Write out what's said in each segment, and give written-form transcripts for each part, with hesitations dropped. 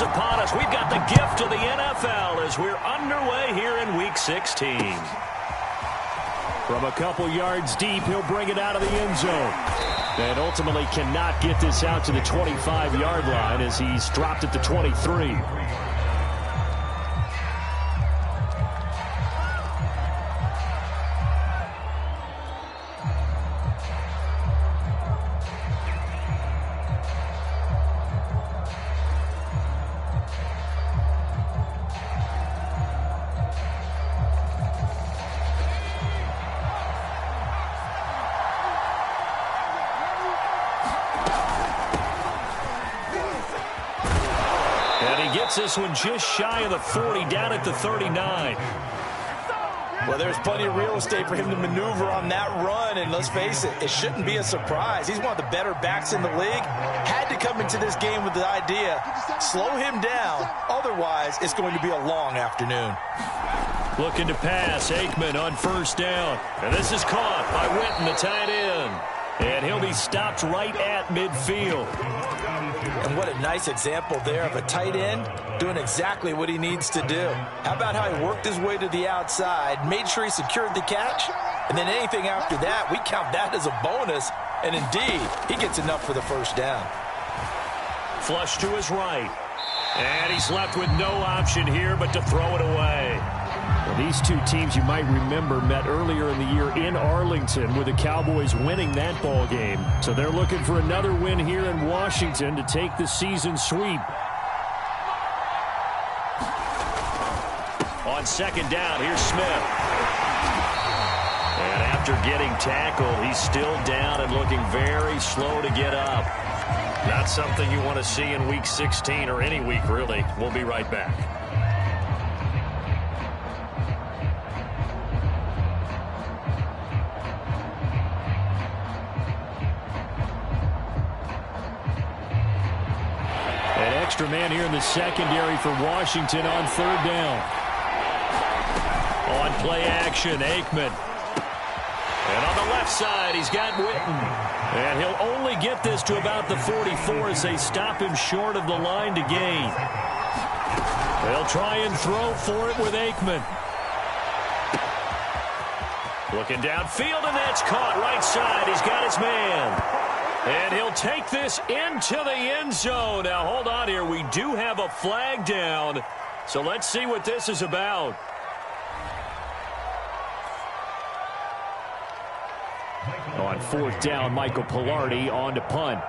is upon us. We've got the gift of the NFL as we're underway here in Week 16. From a couple yards deep, he'll bring it out of the end zone. And ultimately cannot get this out to the 25-yard line as he's dropped at the 23. This one just shy of the 40, down at the 39. Well, there's plenty of real estate for him to maneuver on that run, and let's face it, it shouldn't be a surprise. He's one of the better backs in the league. Had to come into this game with the idea, slow him down, otherwise it's going to be a long afternoon. Looking to pass, Aikman on first down. And this is caught by Witten, the tight end. And he'll be stopped right at midfield. And what a nice example there of a tight end doing exactly what he needs to do. How about how he worked his way to the outside, made sure he secured the catch, and then anything after that, we count that as a bonus. And indeed, he gets enough for the first down. Flush to his right. And he's left with no option here but to throw it away. Well, these two teams you might remember met earlier in the year in Arlington with the Cowboys winning that ball game. So they're looking for another win here in Washington to take the season sweep. On second down, here's Smith. And after getting tackled, he's still down and looking very slow to get up. Not something you want to see in Week 16 or any week, really. We'll be right back. Extra man here in the secondary for Washington on third down. On play action, Aikman. And on the left side, he's got Witten. And he'll only get this to about the 44 as they stop him short of the line to gain. They'll try and throw for it with Aikman. Looking downfield, and that's caught right side. He's got his man. And he'll take this into the end zone. Now, hold on here. We do have a flag down. So let's see what this is about. On fourth down, Michael Pilardi on to punt.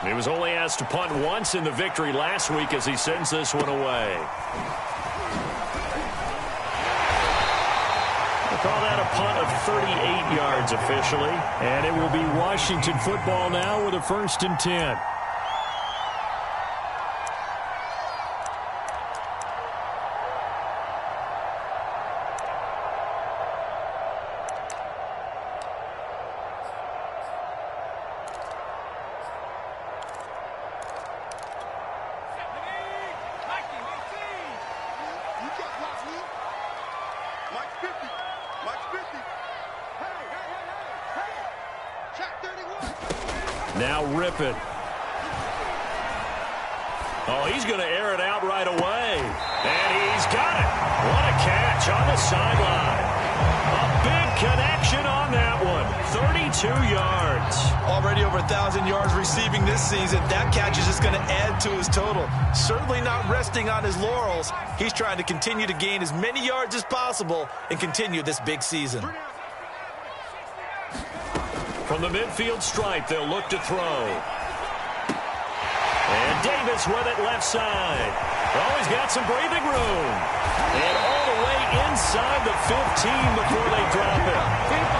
He was only asked to punt once in the victory last week as he sends this one away. Call that a punt of 38 yards officially. And it will be Washington football now with a 1st and 10. Now rip it. Oh, he's going to air it out right away. And he's got it. What a catch on the sideline. A big connection on that one. 32 yards. Already over 1,000 yards receiving this season. That catch is just going to add to his total. Certainly not resting on his laurels. He's trying to continue to gain as many yards as possible and continue this big season. From the midfield stripe, they'll look to throw. And Davis with it left side. Oh, he's got some breathing room. And all the way inside the 15 before they drop it.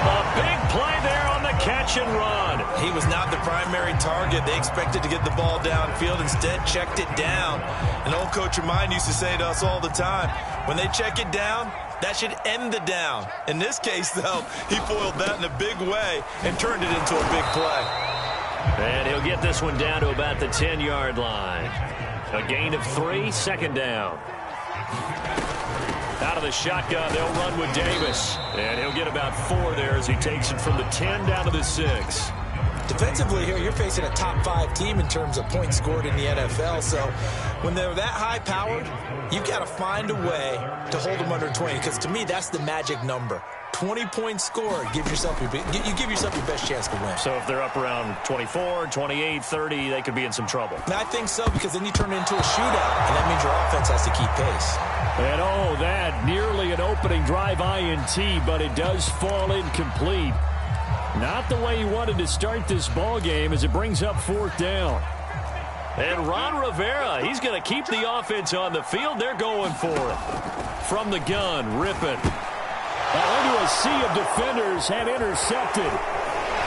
A big play there on the catch and run. He was not the primary target. They expected to get the ball downfield. Instead, checked it down. An old coach of mine used to say to us all the time, when they check it down, that should end the down. In this case, though, he foiled that in a big way and turned it into a big play. And he'll get this one down to about the 10-yard line. A gain of 3, 2nd down. Out of the shotgun, they'll run with Davis. And he'll get about 4 there as he takes it from the 10 down to the 6. Defensively here, you're facing a top-5 team in terms of points scored in the NFL. So when they're that high-powered, you've got to find a way to hold them under 20. Because to me, that's the magic number. 20 points scored, you give yourself your best chance to win. So if they're up around 24, 28, 30, they could be in some trouble. And I think so, because then you turn it into a shootout, and that means your offense has to keep pace. And oh, that nearly an opening drive INT, but it does fall incomplete. Not the way he wanted to start this ball game as it brings up 4th down. And Ron Rivera, he's going to keep the offense on the field. They're going for it. From the gun, Rippon. Into a sea of defenders and intercepted.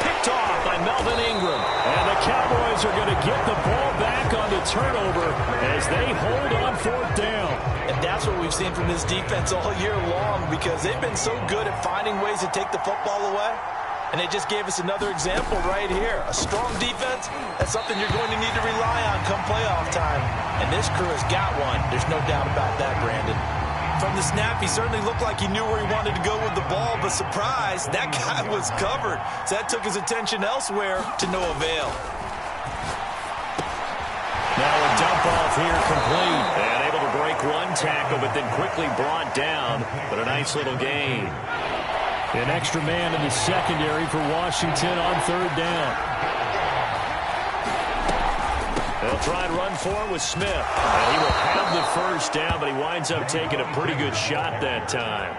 Picked off by Melvin Ingram. And the Cowboys are going to get the ball back on the turnover as they hold on 4th down. And that's what we've seen from this defense all year long, because they've been so good at finding ways to take the football away. And they just gave us another example right here. A strong defense, that's something you're going to need to rely on come playoff time. And this crew has got one. There's no doubt about that, Brandon. From the snap, he certainly looked like he knew where he wanted to go with the ball, but surprise, that guy was covered. So that took his attention elsewhere to no avail. Now a dump off here complete. And able to break one tackle, but then quickly brought down. But a nice little gain. An extra man in the secondary for Washington on 3rd down. They'll try and run for it with Smith. And he will have the 1st down, but he winds up taking a pretty good shot that time.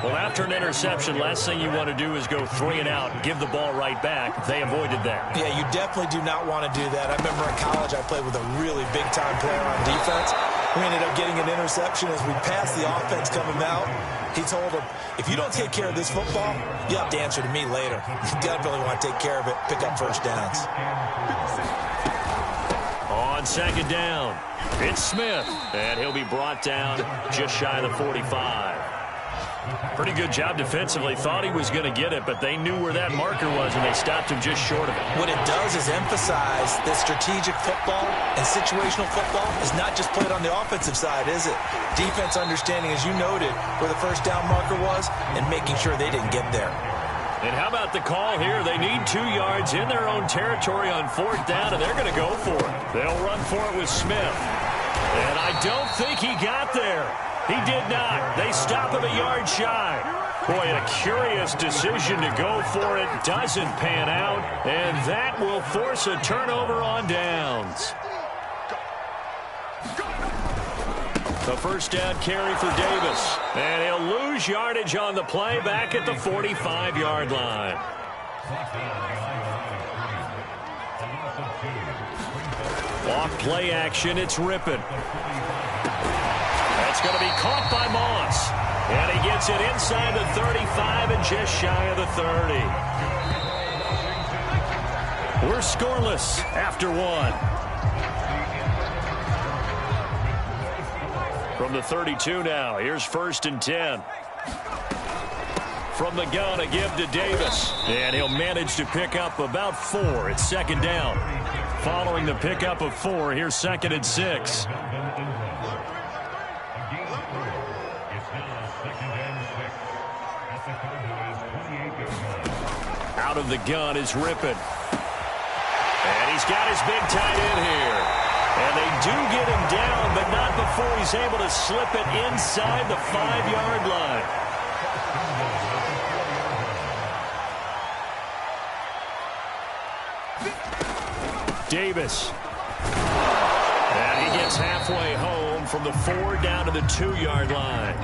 Well, after an interception, last thing you want to do is go 3 and out and give the ball right back. They avoided that. Yeah, you definitely do not want to do that. I remember in college I played with a really big-time player on defense. We ended up getting an interception as we passed the offense coming out. He told him, if you don't take care of this football, you have to answer to me later. You definitely want to take care of it, pick up 1st downs. On 2nd down, it's Smith, and he'll be brought down just shy of the 45. Pretty good job defensively. Thought he was going to get it, but they knew where that marker was, and they stopped him just short of it. What it does is emphasize that strategic football and situational football is not just played on the offensive side, is it? Defense understanding, as you noted, where the 1st down marker was and making sure they didn't get there. And how about the call here? They need 2 yards in their own territory on 4th down, and they're going to go for it. They'll run for it with Smith. And I don't think he got there. He did not. They stop him a yard shy. Boy, a curious decision to go for it. Doesn't pan out, and that will force a turnover on downs. The 1st down carry for Davis. And he'll lose yardage on the play back at the 45-yard line. Off play action, it's Rippon. That's going to be caught by Moss. And he gets it inside the 35 and just shy of the 30. We're scoreless after 1. From the 32 now, here's 1st and 10. From the gun, a give to Davis. And he'll manage to pick up about 4. It's 2nd down. Following the pickup of 4, here's 2nd and 6. Out of the gun is Rippon. And he's got his big tight end here. And they do get him down, but not before he's able to slip it inside the 5-yard line. Davis. And he gets halfway home from the 4 down to the 2-yard line.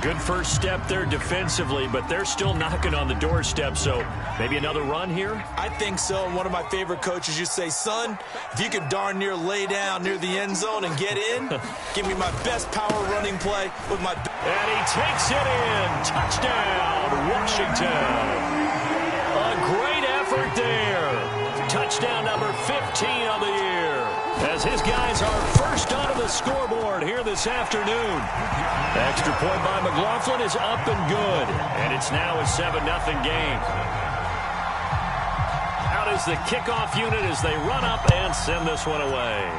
Good first step there defensively, but they're still knocking on the doorstep, so maybe another run here? I think so. And one of my favorite coaches used to say, son, if you could darn near lay down near the end zone and get in, give me my best power running play with my... And he takes it in. Touchdown, Washington. A great effort there. Touchdown number 15 on the year, as his guys are first onto the scoreboard here this afternoon. Extra point by McLaughlin is up and good, and it's now a 7-0 game. Out is the kickoff unit as they run up and send this one away.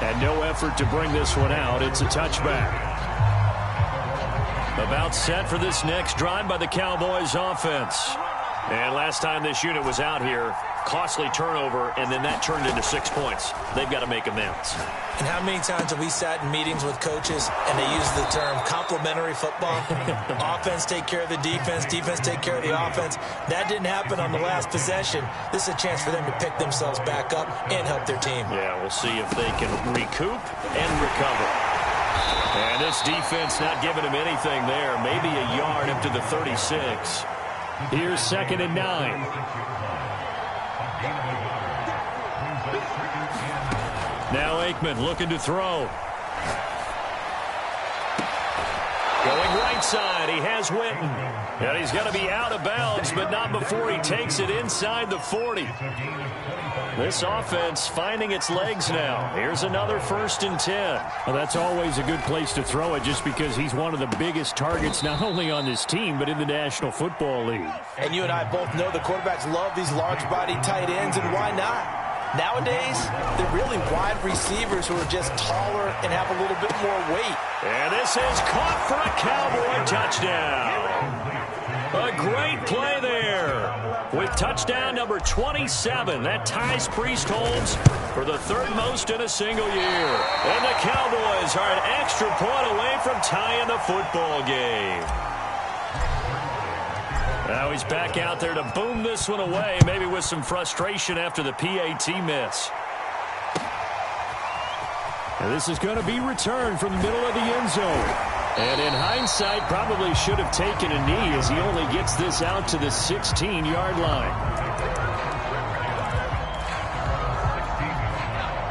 And no effort to bring this one out. It's a touchback. About set for this next drive by the Cowboys offense. And last time this unit was out here, costly turnover, and then that turned into 6 points. They've got to make amends. And how many times have we sat in meetings with coaches and they use the term complementary football? Offense take care of the defense, defense take care of the offense. That didn't happen on the last possession. This is a chance for them to pick themselves back up and help their team. Yeah, we'll see if they can recoup and recover. And this defense not giving him anything there. Maybe a yard up to the 36. Here's 2nd and 9. Now Aikman looking to throw. Going right side, he has Witten. And he's going to be out of bounds, but not before he takes it inside the 40. This offense finding its legs now. Here's another 1st and 10. Well, that's always a good place to throw it just because he's one of the biggest targets not only on this team but in the National Football League. And you and I both know the quarterbacks love these large-bodied tight ends, and why not? Nowadays, they're really wide receivers who are just taller and have a little bit more weight. And this is caught for a Cowboy touchdown. A great play there. With touchdown number 27, that ties Priest-Holmes for the 3rd most in a single year. And the Cowboys are an extra point away from tying the football game. Now he's back out there to boom this one away, maybe with some frustration after the PAT miss. And this is going to be returned from the middle of the end zone. And in hindsight, probably should have taken a knee as he only gets this out to the 16-yard line.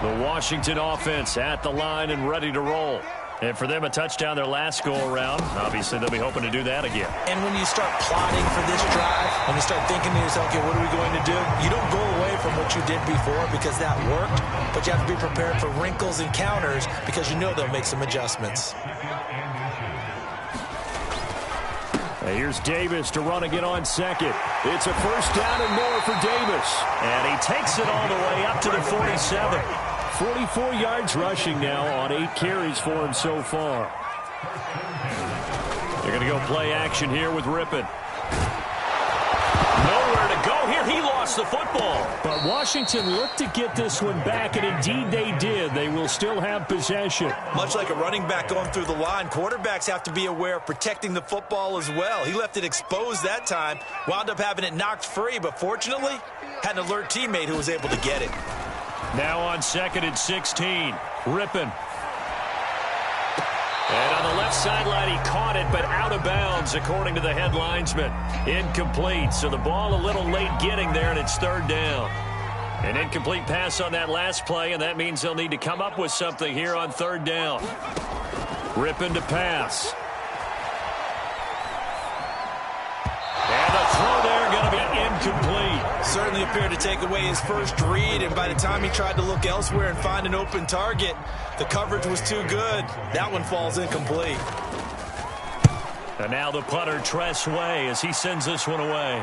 The Washington offense at the line and ready to roll. And for them, a touchdown their last go-around. Obviously, they'll be hoping to do that again. And when you start plotting for this drive, when you start thinking to yourself, okay, what are we going to do? You don't go away from what you did before because that worked, but you have to be prepared for wrinkles and counters because you know they'll make some adjustments. Here's Davis to run again on 2nd. It's a 1st down and more for Davis. And he takes it all the way up to the 47. 44 yards rushing now on 8 carries for him so far. They're going to go play action here with Rippon. Nowhere to go here. He lost the football. But Washington looked to get this one back, and indeed they did. They will still have possession. Much like a running back going through the line, quarterbacks have to be aware of protecting the football as well. He left it exposed that time, wound up having it knocked free, but fortunately had an alert teammate who was able to get it. Now on 2nd and 16, Rippon. And on the left sideline, he caught it, but out of bounds, according to the head linesman. Incomplete, so the ball a little late getting there, and it's 3rd down. An incomplete pass on that last play, and that means they'll need to come up with something here on 3rd down. Rippon to pass. And the throw there going to be incomplete. Certainly appeared to take away his first read, and by the time he tried to look elsewhere and find an open target, the coverage was too good. That one falls incomplete. And now the punter, Tress Way, as he sends this one away.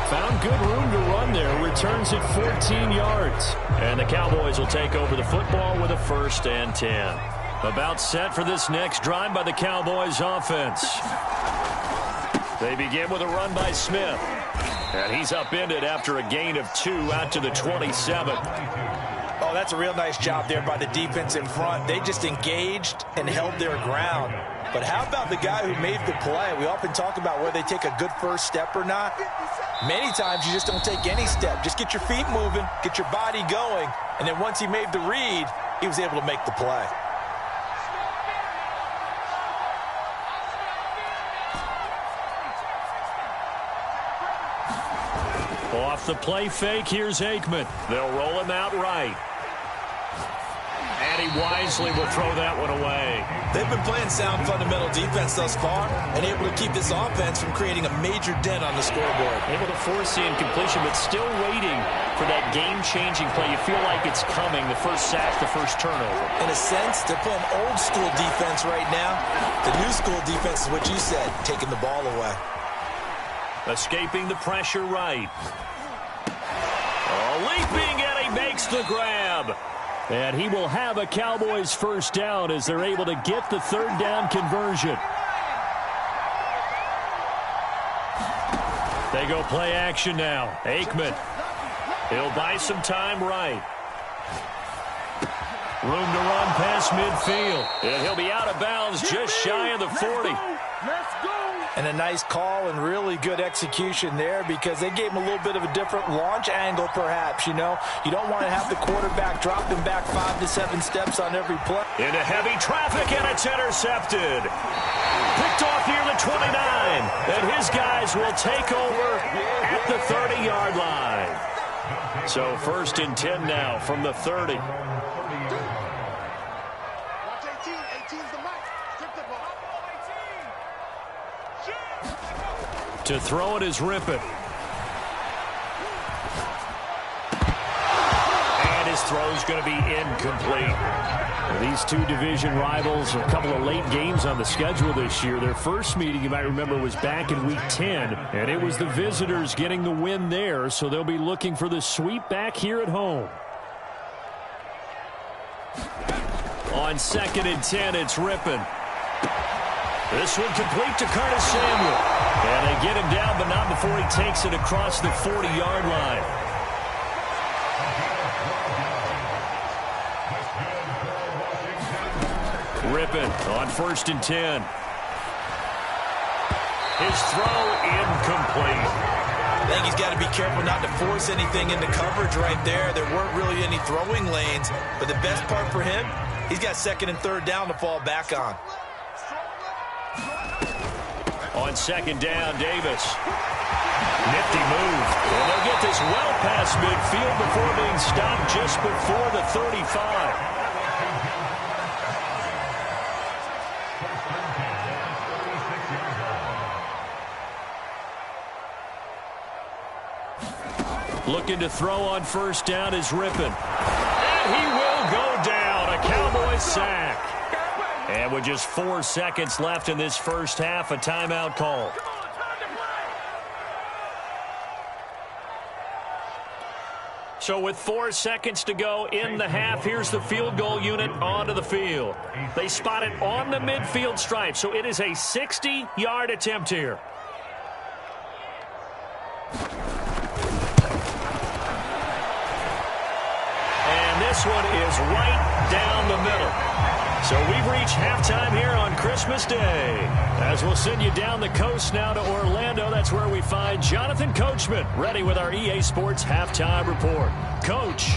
Found good room to run there. Returns it 14 yards. And the Cowboys will take over the football with a 1st and 10. About set for this next drive by the Cowboys offense. They begin with a run by Smith. And he's upended after a gain of 2 out to the 27. Oh, that's a real nice job there by the defense in front. They just engaged and held their ground. But how about the guy who made the play? We often talk about whether they take a good first step or not. Many times you just don't take any step. Just get your feet moving, get your body going, and then once he made the read, he was able to make the play. Off the play fake, here's Aikman. They'll roll him out right. And he wisely will throw that one away. They've been playing sound fundamental defense thus far and able to keep this offense from creating a major dent on the scoreboard. Able to force the incompletion, but still waiting for that game-changing play. You feel like it's coming, the first sack, the first turnover. In a sense, they're playing old-school defense right now. The new-school defense is what you said, taking the ball away. Escaping the pressure right. Leaping, and he makes the grab. And he will have a Cowboys first down as they're able to get the third down conversion. They go play action now. Aikman. He'll buy some time right. Room to run past midfield. And he'll be out of bounds just shy of the 40. Let's go. And a nice call and really good execution there because they gave him a little bit of a different launch angle perhaps, you know. You don't want to have the quarterback dropping back 5 to 7 steps on every play. Into heavy traffic, and it's intercepted. Picked off near the 29. And his guys will take over at the 30-yard line. So 1st and 10 now from the 30. To throw it is Rippon. And his throw's going to be incomplete. These two division rivals, a couple of late games on the schedule this year. Their first meeting, you might remember, was back in Week 10, and it was the visitors getting the win there, so they'll be looking for the sweep back here at home. On 2nd and 10, it's Rippon. This one complete to Curtis Samuel. And they get him down, but not before he takes it across the 40-yard line. Rippon on 1st and 10. His throw incomplete. I think he's got to be careful not to force anything into coverage right there. There weren't really any throwing lanes, but the best part for him, he's got 2nd and 3rd down to fall back on. On 2nd down, Davis. Nifty move. And they'll get this well past midfield before being stopped just before the 35. Looking to throw on 1st down is Rippon. And he will go down. A Cowboys sack. And with just 4 seconds left in this first half, a timeout call. So with 4 seconds to go in the half, here's the field goal unit onto the field. They spot it on the midfield stripe, so it is a 60-yard attempt here. And this one is right down the middle. So we've reached halftime here on Christmas Day. As we'll send you down the coast now to Orlando, that's where we find Jonathan Coachman, ready with our EA Sports Halftime Report. Coach.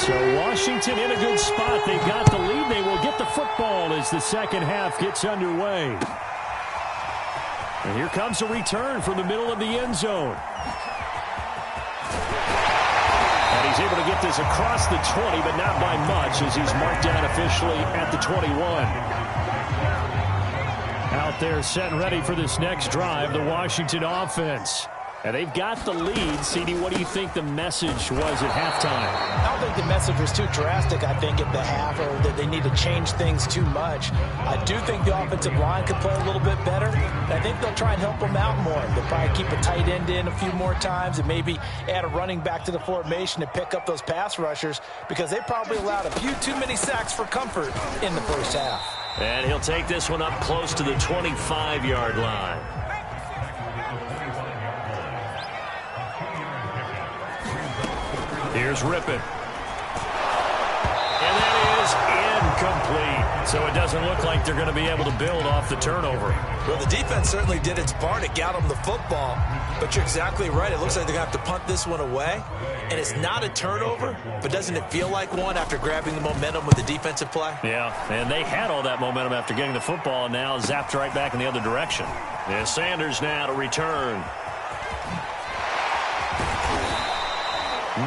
So Washington in a good spot. They've got the lead. They will get the football as the second half gets underway. And here comes a return from the middle of the end zone. And he's able to get this across the 20, but not by much as he's marked down officially at the 21. Out there set and ready for this next drive, the Washington offense. And they've got the lead. CD, what do you think the message was at halftime? I don't think the message was too drastic, I think, at the half, or that they need to change things too much. I do think the offensive line could play a little bit better. I think they'll try and help them out more. They'll probably keep a tight end in a few more times and maybe add a running back to the formation to pick up those pass rushers because they probably allowed a few too many sacks for comfort in the first half. And he'll take this one up close to the 25-yard line. Here's Rippon. And that is incomplete. So it doesn't look like they're going to be able to build off the turnover. Well, the defense certainly did its part to get them the football. But you're exactly right. It looks like they're going to have to punt this one away. And it's not a turnover, but doesn't it feel like one after grabbing the momentum with the defensive play? Yeah, and they had all that momentum after getting the football and now zapped right back in the other direction. And Sanders now to return.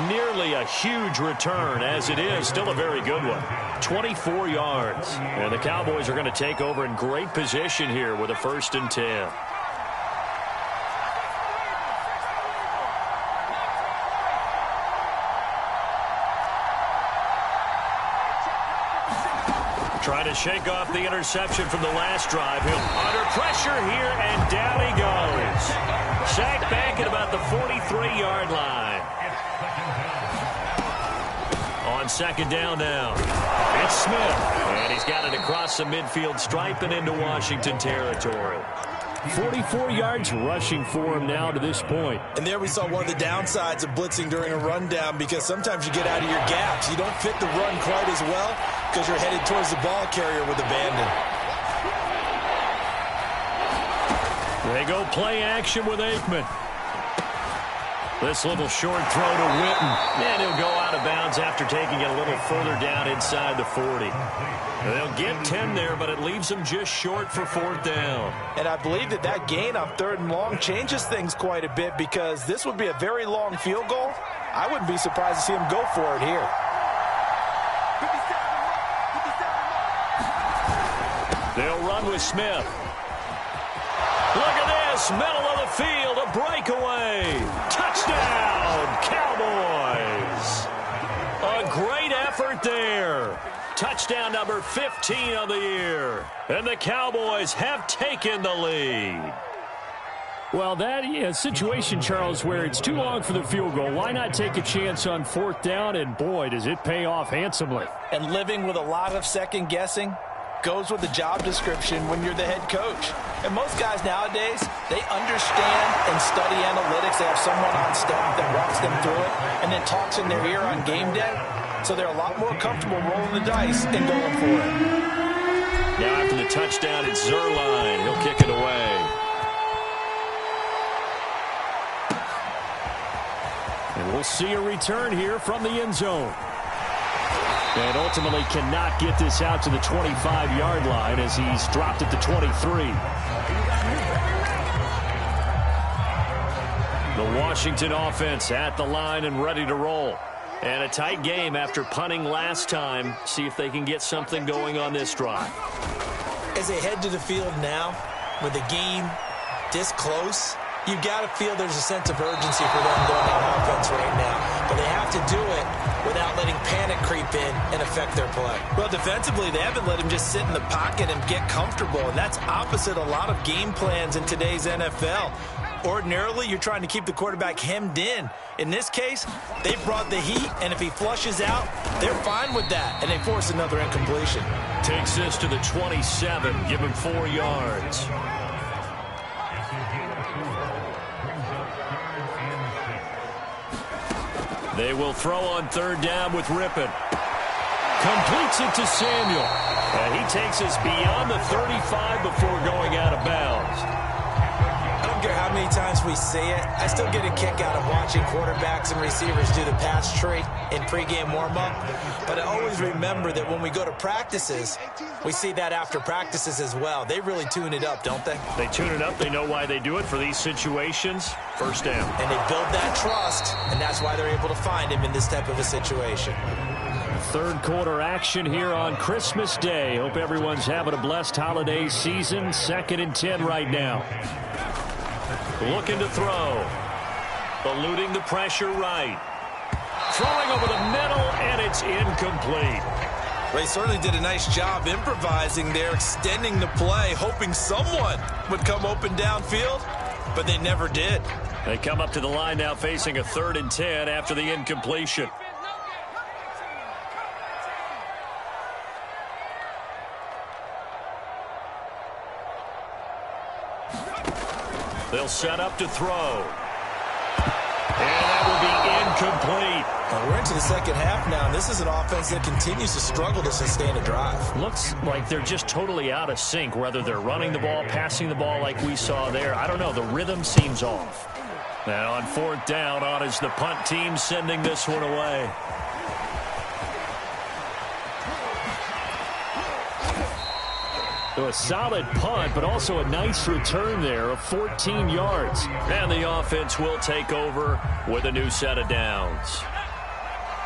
Nearly a huge return, as it is still a very good one. 24 yards. And the Cowboys are going to take over in great position here with a 1st and 10. Trying to shake off the interception from the last drive. He'll under pressure here, and down he goes. Sacked back at about the 43-yard line. On second down now, it's Smith, and he's got it across the midfield stripe and into Washington territory. 44 yards rushing for him now to this point. And there we saw one of the downsides of blitzing during a rundown, because sometimes you get out of your gaps. You don't fit the run quite as well because you're headed towards the ball carrier with abandon. They go play action with Aikman. This little short throw to Witten, and he'll go out of bounds after taking it a little further down inside the 40. They'll get 10 there, but it leaves them just short for fourth down. And I believe that gain on third and long changes things quite a bit, because this would be a very long field goal. I wouldn't be surprised to see him go for it here. They'll run with Smith. Look at this, middle of the field, a breakaway. Touchdown, Cowboys. A great effort there. Touchdown number 15 of the year. And the Cowboys have taken the lead. Well, that is a situation, Charles, where it's too long for the field goal. Why not take a chance on fourth down? And, boy, does it pay off handsomely. And living with a lot of second guessing goes with the job description when you're the head coach. And most guys nowadays, they understand and study analytics. They have someone on staff that walks them through it and then talks in their ear on game day. So they're a lot more comfortable rolling the dice and going for it. Now after the touchdown, it's Zerline. He'll kick it away. And we'll see a return here from the end zone. And ultimately cannot get this out to the 25-yard line as he's dropped it to 23. The Washington offense at the line and ready to roll. And a tight game after punting last time. See if they can get something going on this drive. As they head to the field now, with the game this close, you've got to feel there's a sense of urgency for them going on offense right now. But they have to do it without letting panic creep in and affect their play. Well, defensively, they haven't let him just sit in the pocket and get comfortable, and that's opposite a lot of game plans in today's NFL. Ordinarily, you're trying to keep the quarterback hemmed in. In this case, they brought the heat, and if he flushes out, they're fine with that, and they force another incompletion. Takes this to the 27, give him 4 yards. They will throw on third down with Rippon. Completes it to Samuel. And he takes us beyond the 35 before going out of bounds. I don't care how many times we say it, I still get a kick out of watching quarterbacks and receivers do the pass tree in pregame warm-up. But I always remember that when we go to practices, we see that after practices as well. They really tune it up, don't they? They tune it up. They know why they do it for these situations. First down. And they build that trust, and that's why they're able to find him in this type of a situation. Third quarter action here on Christmas Day. Hope everyone's having a blessed holiday season. 2nd and 10 right now. Looking to throw. Eluding the pressure right. Throwing over the middle, and it's incomplete. They certainly did a nice job improvising there, extending the play, hoping someone would come open downfield, but they never did. They come up to the line now facing a 3rd and 10 after the incompletion. They'll set up to throw. And that will be incomplete. We're into the second half now, and this is an offense that continues to struggle to sustain a drive. Looks like they're just totally out of sync, whether they're running the ball, passing the ball like we saw there. I don't know. The rhythm seems off. Now on 4th down, on is the punt team sending this one away. So a solid punt, but also a nice return there of 14 yards. And the offense will take over with a new set of downs.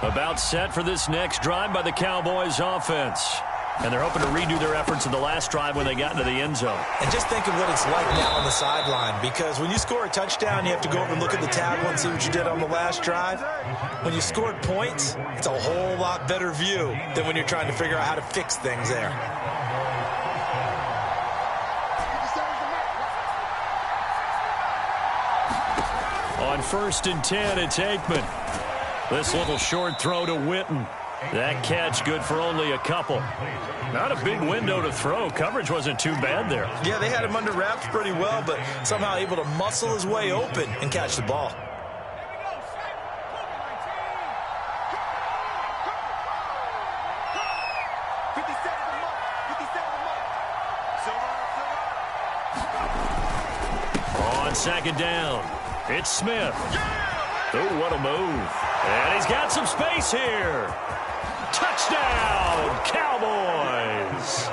About set for this next drive by the Cowboys offense. And they're hoping to redo their efforts in the last drive when they got into the end zone. And just think of what it's like now on the sideline, because when you score a touchdown, you have to go over and look at the tablet and see what you did on the last drive. When you scored points, it's a whole lot better view than when you're trying to figure out how to fix things there. On 1st and 10, it's Aikman. This little short throw to Witten. That catch good for only a couple. Not a big window to throw. Coverage wasn't too bad there. Yeah, they had him under wraps pretty well, but somehow able to muscle his way open and catch the ball. On 2nd down, it's Smith. Oh, what a move. And he's got some space here. Touchdown, Cowboys.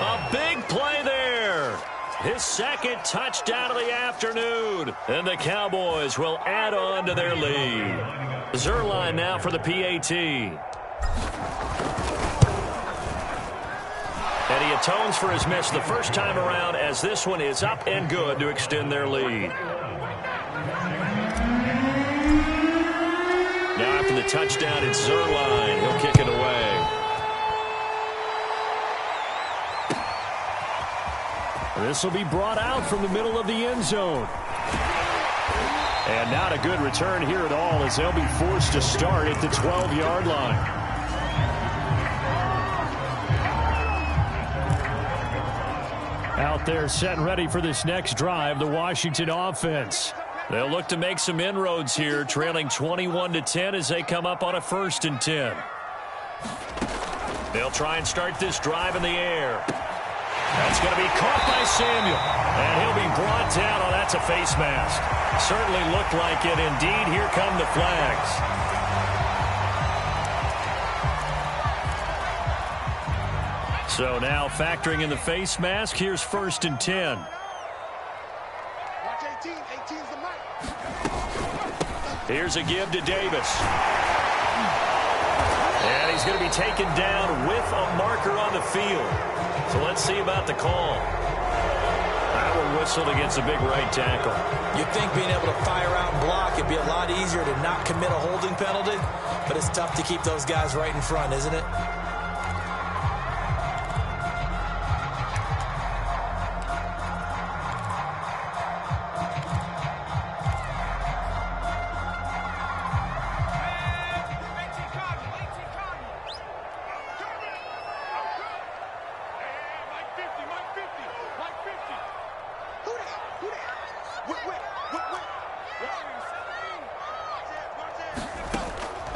A big play there. His 2nd touchdown of the afternoon. And the Cowboys will add on to their lead. Zerline now for the PAT. And he atones for his miss the first time around, as this one is up and good to extend their lead. Now after the touchdown, it's Zerline. He'll kick it away. This will be brought out from the middle of the end zone. And not a good return here at all, as they'll be forced to start at the 12-yard line. Out there set and ready for this next drive, the Washington offense. They'll look to make some inroads here, trailing 21-10 as they come up on a 1st and 10. They'll try and start this drive in the air. That's going to be caught by Samuel. And he'll be brought down. Oh, that's a face mask. Certainly looked like it. Indeed, here come the flags. So now factoring in the face mask, here's 1st and 10. Here's a give to Davis. And he's going to be taken down with a marker on the field. So let's see about the call. That one whistled against a big right tackle. You'd think being able to fire out and block, it'd be a lot easier to not commit a holding penalty, but it's tough to keep those guys right in front, isn't it?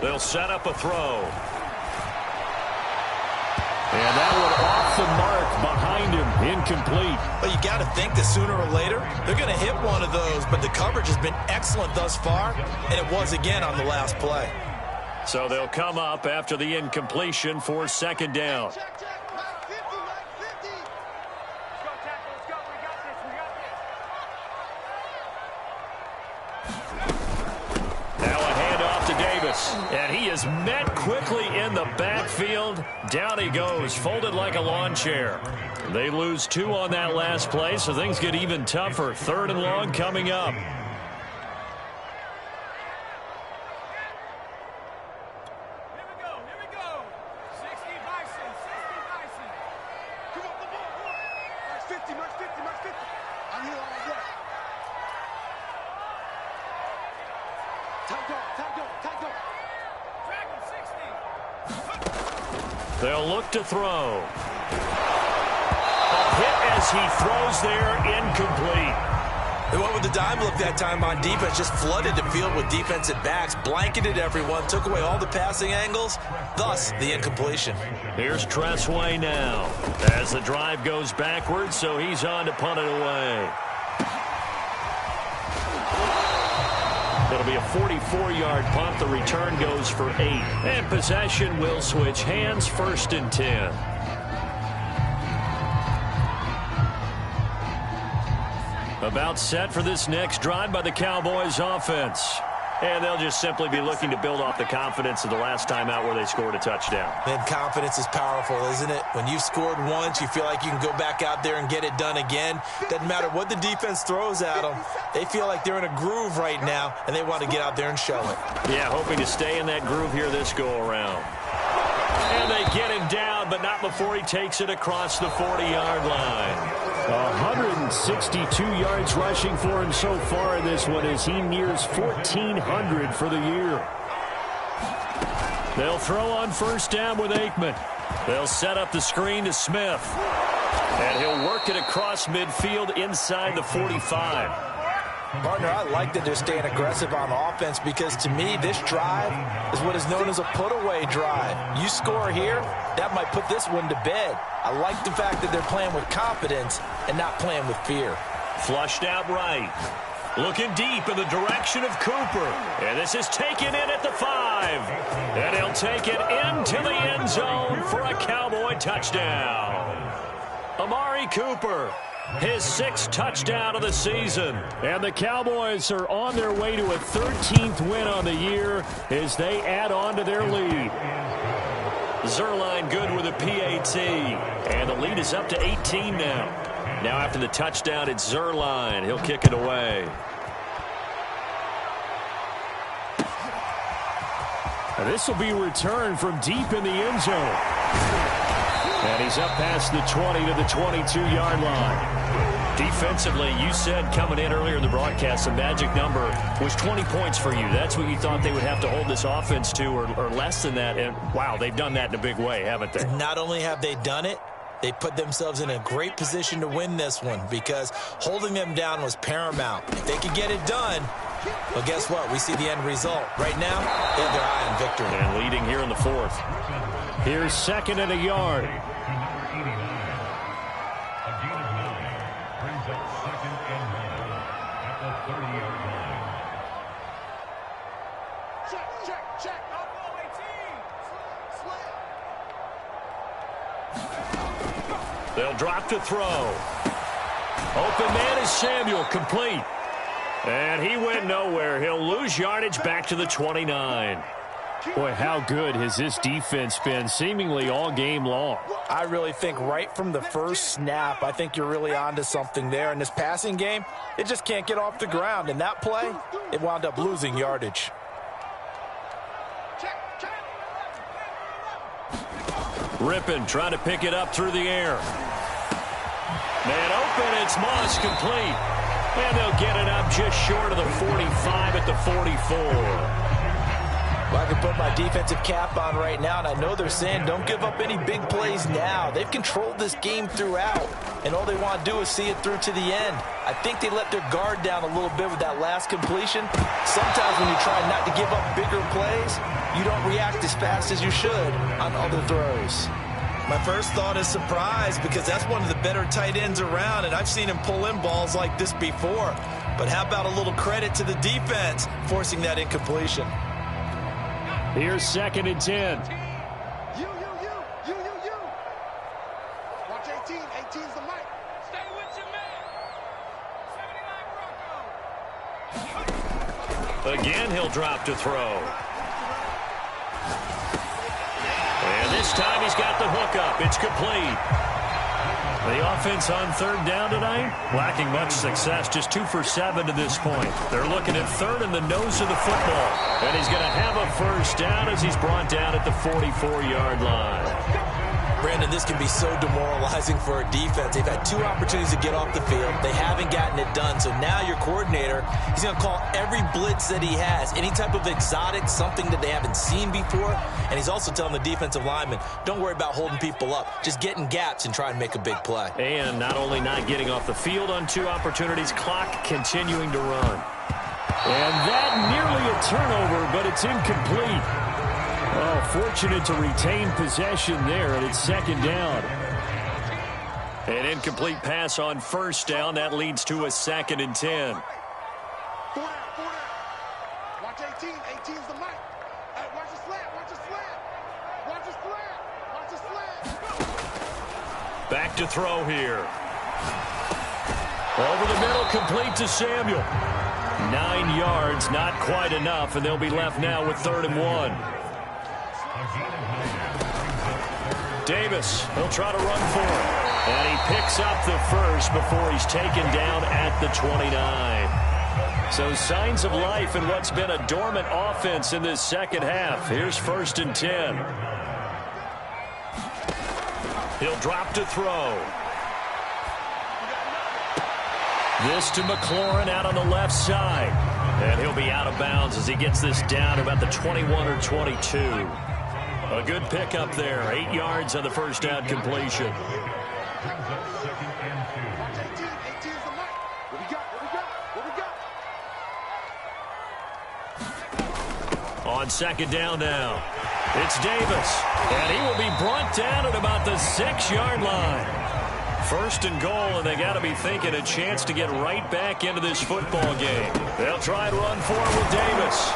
They'll set up a throw. And that one off the mark behind him, incomplete. Well, you got to think that sooner or later they're going to hit one of those, but the coverage has been excellent thus far, and it was again on the last play. So they'll come up after the incompletion for 2nd down. And he is met quickly in the backfield. Down he goes, folded like a lawn chair. They lose 2 on that last play, so things get even tougher. 3rd and long coming up. Here we go. 60 Bison. Come on, the ball. Mark 50. I'm here all day. Time go. Drag him 60. They'll look to throw. A hit as he throws there, incomplete. They went with the dime look that time on defense, just flooded the field with defensive backs, blanketed everyone, took away all the passing angles, thus the incompletion. Here's Tressway now as the drive goes backwards, so he's on to punt it away. It'll be a 44-yard punt. The return goes for 8. And possession will switch hands, 1st and 10. About set for this next drive by the Cowboys offense. And they'll just simply be looking to build off the confidence of the last time out where they scored a touchdown. And confidence is powerful, isn't it? When you've scored once, you feel like you can go back out there and get it done again. Doesn't matter what the defense throws at them. They feel like they're in a groove right now, and they want to get out there and show it. Yeah, hoping to stay in that groove here this go-around. And they get him down, but not before he takes it across the 40-yard line. 162 yards rushing for him so far in this one as he nears 1,400 for the year. They'll throw on first down with Aikman. They'll set up the screen to Smith. And he'll work it across midfield inside the 45. Partner, I like that they're staying aggressive on offense because, to me, this drive is what is known as a put-away drive. You score here, that might put this one to bed. I like the fact that they're playing with confidence and not playing with fear. Flushed out right. Looking deep in the direction of Cooper. And this is taken in at the 5. And he'll take it into the end zone for a Cowboy touchdown. Amari Cooper, his 6th touchdown of the season. And the Cowboys are on their way to a 13th win on the year as they add on to their lead. Zerline good with a PAT. And the lead is up to 18 now. Now after the touchdown, it's Zerline. He'll kick it away. And this will be returned from deep in the end zone. And he's up past the 20 to the 22-yard line. Defensively, you said coming in earlier in the broadcast, the magic number was 20 points for you. That's what you thought they would have to hold this offense to, or less than that. And, wow, they've done that in a big way, haven't they? Not only have they done it, they put themselves in a great position to win this one because holding them down was paramount. If they could get it done, well, guess what? We see the end result. Right now, they have their eye on victory. And leading here in the 4th. Here's 2nd and a yard. They'll drop to throw. Open man is Samuel, complete. And he went nowhere. He'll lose yardage back to the 29. Boy, how good has this defense been seemingly all game long? I really think right from the first snap, I think you're really onto something there. In this passing game, it just can't get off the ground. In that play, it wound up losing yardage. Rippon trying to pick it up through the air. Man open, it's Moss, complete. And they'll get it up just short of the 45 at the 44. Well, I can put my defensive cap on right now, and I know they're saying don't give up any big plays now. They've controlled this game throughout, and all they want to do is see it through to the end. I think they let their guard down a little bit with that last completion. Sometimes when you try not to give up bigger plays, you don't react as fast as you should on other throws. My first thought is surprise because that's one of the better tight ends around, and I've seen him pull in balls like this before. But how about a little credit to the defense forcing that incompletion? Here's 2nd and 10. You. Watch 18. 18's the mic. Stay with your man. 79 Bronco. Again, he'll drop to throw. And this time he's got the hook up. It's complete. The offense on 3rd down tonight, lacking much success, just 2 for 7 to this point. They're looking at 3rd in the nose of the football. And he's going to have a first down as he's brought down at the 44-yard line. Brandon, this can be so demoralizing for a defense. They've had 2 opportunities to get off the field. They haven't gotten it done. So now your coordinator, he's going to call every blitz that he has, any type of exotic, something that they haven't seen before. And he's also telling the defensive lineman, don't worry about holding people up. Just get in gaps and try and make a big play. And not only not getting off the field on 2 opportunities, clock continuing to run. And that nearly a turnover, but it's incomplete. Oh, fortunate to retain possession there, and it's 2nd down. An incomplete pass on first down. That leads to a 2nd and 10. 4 down. Watch 18. 18's the mic. Watch the slant. Watch the slant. Back to throw here. Over the middle, complete to Samuel. 9 yards, not quite enough, and they'll be left now with 3rd and 1. Davis, he'll try to run for it. And he picks up the first before he's taken down at the 29. So signs of life in what's been a dormant offense in this second half. Here's 1st and 10. He'll drop to throw. This to McLaurin out on the left side. And he'll be out of bounds as he gets this down about the 21 or 22. A good pickup there. 8 yards on the first down completion. On 2nd down now. It's Davis. And he will be brought down at about the 6-yard line. 1st and goal, and they got to be thinking a chance to get right back into this football game. They'll try and run for it with Davis.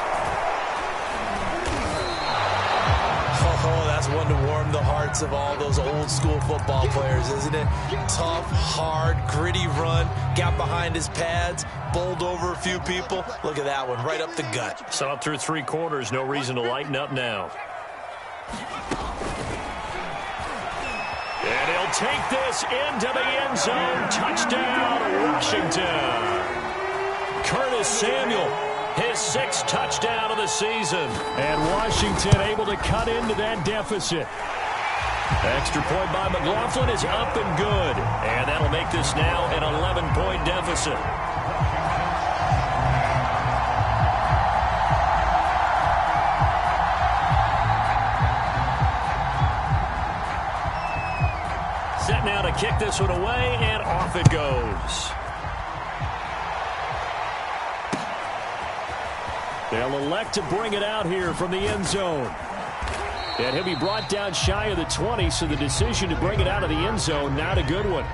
Oh, that's one to warm the hearts of all those old-school football players, isn't it? Tough, hard, gritty run, got behind his pads, bowled over a few people. Look at that one, right up the gut. Saw it through 3 quarters, no reason to lighten up now. And he'll take this into the end zone. Touchdown, Washington. Curtis Samuel, his 6th touchdown of the season. And Washington able to cut into that deficit. Extra point by McLaughlin is up and good. And that'll make this now an 11-point deficit. Set now to kick this one away, and off it goes. They'll elect to bring it out here from the end zone. And he'll be brought down shy of the 20, so the decision to bring it out of the end zone, not a good one.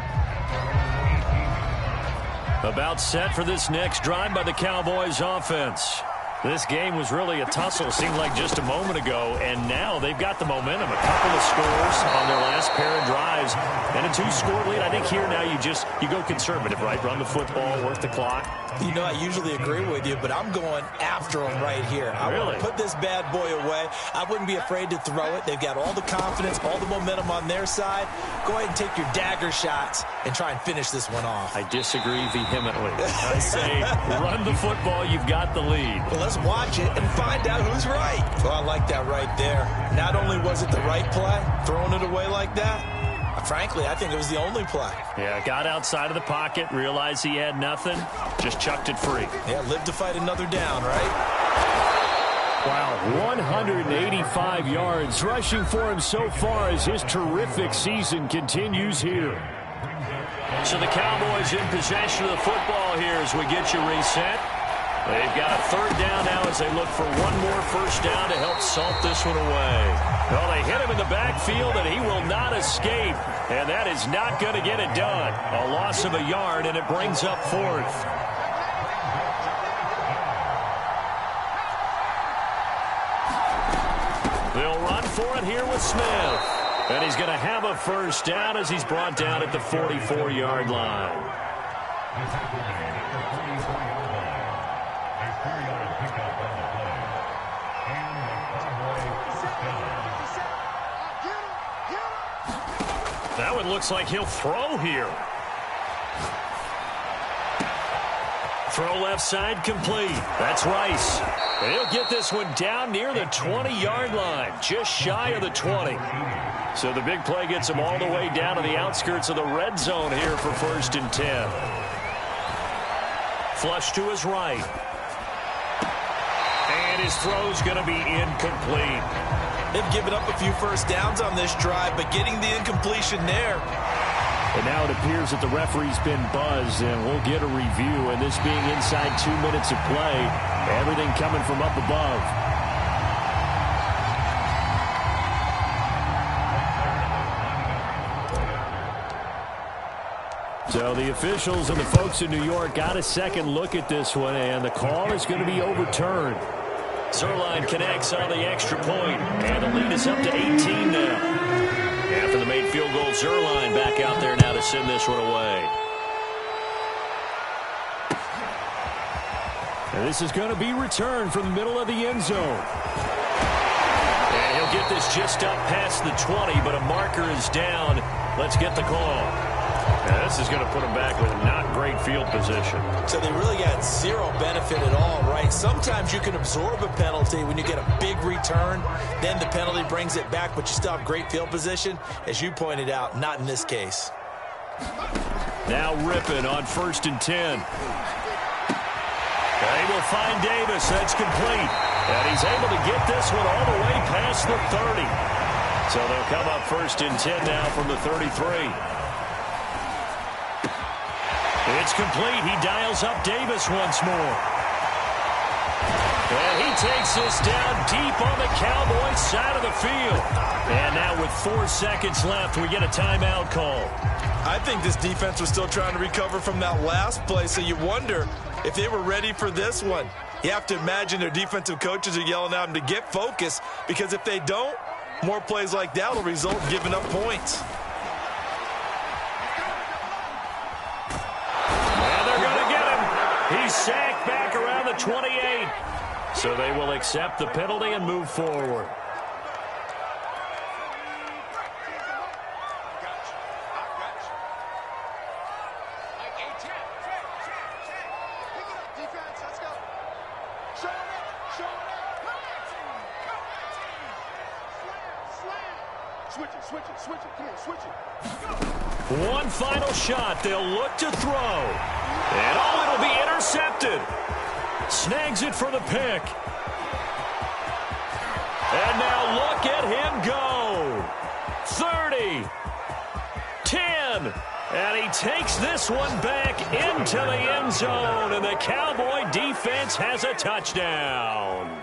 About set for this next drive by the Cowboys offense. This game was really a tussle, seemed like just a moment ago, and now they've got the momentum. A couple of scores on their last pair of drives, and a 2-score lead. I think here now you go conservative, right? Run the football, work the clock. You know, I usually agree with you, but I'm going after them right here. I want to put this bad boy away. I wouldn't be afraid to throw it. They've got all the confidence, all the momentum on their side. Go ahead and take your dagger shots and try and finish this one off. I disagree vehemently. I say run the football. You've got the lead. Well, let's watch it and find out who's right. Well, I like that right there. Not only was it the right play, throwing it away like that, frankly, I think it was the only play. Yeah, got outside of the pocket, realized he had nothing, just chucked it free. Yeah, live to fight another down, right? Wow, 185 yards rushing for him so far as his terrific season continues here. So the Cowboys in possession of the football here as we get you reset. They've got a 3rd down now as they look for one more 1st down to help salt this one away. Well, they hit him in the backfield, and he will not escape. And that is not going to get it done. A loss of a yard, and it brings up 4th. They'll run for it here with Smith. And he's going to have a 1st down as he's brought down at the 44-yard line. That one looks like he'll throw here. Throw left side complete. That's Rice. And he'll get this one down near the 20-yard line, just shy of the 20. So the big play gets him all the way down to the outskirts of the red zone here for 1st and 10. Flush to his right. And his throw's going to be incomplete. They've given up a few 1st downs on this drive, but getting the incompletion there. And now it appears that the referee's been buzzed, and we'll get a review. And this being inside 2 minutes of play, everything coming from up above. So the officials and the folks in New York got a second look at this one, and the call is going to be overturned. Zuerlein connects on the extra point, and the lead is up to 18 now. After the made field goal, Zuerlein back out there now to send this one away. And this is going to be returned from the middle of the end zone. And he'll get this just up past the 20, but a marker is down. Let's get the call. And this is going to put him back with not great field position. So they really got zero benefit at all, right? Sometimes you can absorb a penalty when you get a big return. Then the penalty brings it back, but you still have great field position. As you pointed out, not in this case. Now Rippon on 1st and 10. They will find Davis. That's complete. And he's able to get this one all the way past the 30. So they'll come up 1st and 10 now from the 33. It's complete. He dials up Davis once more. And he takes this down deep on the Cowboys side of the field. And now with 4 seconds left, we get a timeout call. I think this defense was still trying to recover from that last play, so you wonder if they were ready for this one. You have to imagine their defensive coaches are yelling at them to get focused, because if they don't, more plays like that will result in giving up points. And they're going to get him. He's sacked back around the 28. So they will accept the penalty and move forward. Switch it. Come on, switch it. One final shot. They'll look to throw. And it'll be intercepted. Snags it for the pick. And now look at him go. 30. 10. And he takes this one back into the end zone. And the Cowboy defense has a touchdown.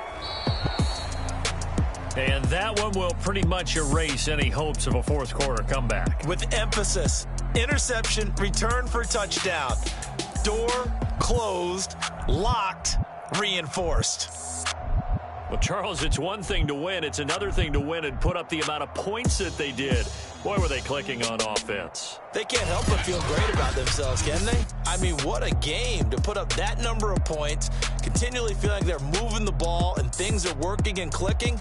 And that one will pretty much erase any hopes of a fourth quarter comeback. With emphasis, interception, return for touchdown. Door closed, locked, reinforced. Well, Charles, it's one thing to win. It's another thing to win and put up the amount of points that they did. Boy, were they clicking on offense. They can't help but feel great about themselves, can they? I mean, what a game to put up that number of points, continually feeling like they're moving the ball and things are working and clicking.